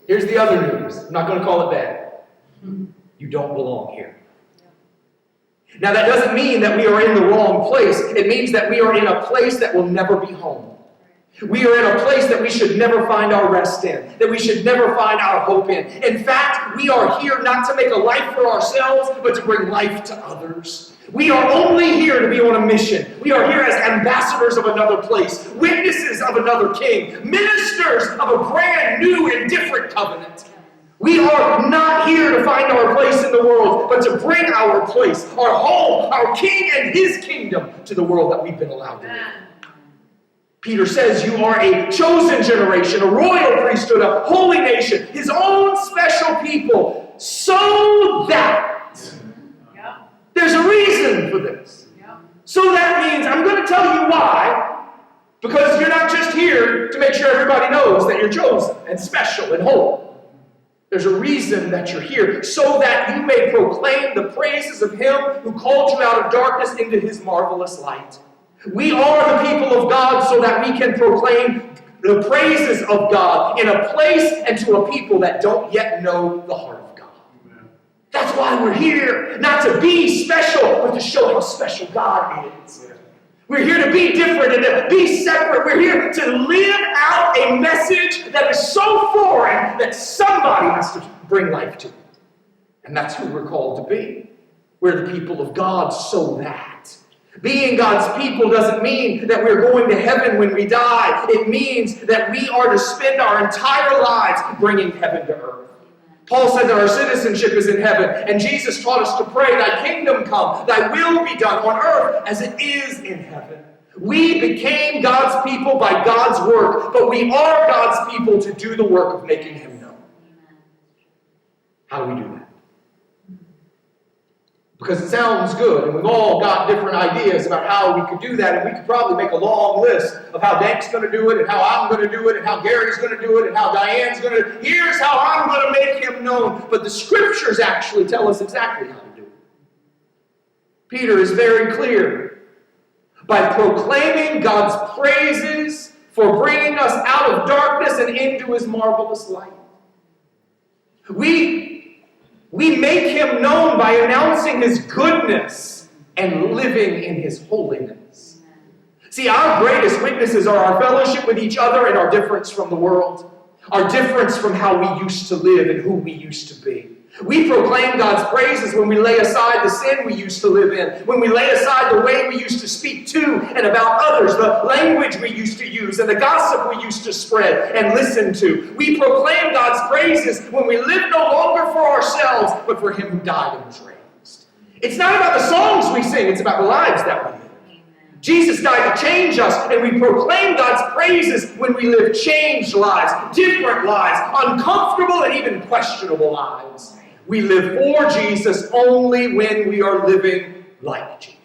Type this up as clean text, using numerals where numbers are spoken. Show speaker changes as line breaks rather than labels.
Here's the other news. I'm not going to call it bad. You don't belong here. Now, that doesn't mean that we are in the wrong place. It means that we are in a place that will never be home. We are in a place that we should never find our rest in, that we should never find our hope in. In fact, we are here not to make a life for ourselves, but to bring life to others. We are only here to be on a mission. We are here as ambassadors of another place, witnesses of another king, ministers of a brand new and different covenant. We are not here to find our place in the world, but to bring our place, our home, our king and his kingdom to the world that we've been allowed to live. Peter says you are a chosen generation, a royal priesthood, a holy nation, his own special people, so that there's a reason for this. So that means, I'm going to tell you why, because you're not just here to make sure everybody knows that you're chosen and special and holy. There's a reason that you're here, so that you may proclaim the praises of him who called you out of darkness into his marvelous light. We are the people of God so that we can proclaim the praises of God in a place and to a people that don't yet know the heart of God. Amen. That's why we're here, not to be special, but to show how special God is. Yeah. We're here to be different and to be separate. We're here to live out a message that is so foreign that somebody has to bring life to it. And that's who we're called to be. We're the people of God so that. Being God's people doesn't mean that we're going to heaven when we die. It means that we are to spend our entire lives bringing heaven to earth. Paul said that our citizenship is in heaven, and Jesus taught us to pray, thy kingdom come, thy will be done on earth as it is in heaven. We became God's people by God's work, but we are God's people to do the work of making him known. How do we do that? Because it sounds good, and we've all got different ideas about how we could do that, and we could probably make a long list of how Dank's going to do it, and how I'm going to do it, and how Gary's going to do it, and how Diane's going to. Here's how I'm going to make him known. But the scriptures actually tell us exactly how to do it. Peter is very clear. By proclaiming God's praises for bringing us out of darkness and into his marvelous light. We make him known by announcing his goodness and living in his holiness. See, our greatest witnesses are our fellowship with each other and our difference from the world. Our difference from how we used to live and who we used to be. We proclaim God's praises when we lay aside the sin we used to live in, when we lay aside the way we used to speak to and about others, the language we used to use, and the gossip we used to spread and listen to. We proclaim God's praises when we live no longer for ourselves, but for him who died and was raised. It's not about the songs we sing, it's about the lives that we live. Jesus died to change us, and we proclaim God's praises when we live changed lives, different lives, uncomfortable and even questionable lives. We live for Jesus only when we are living like Jesus.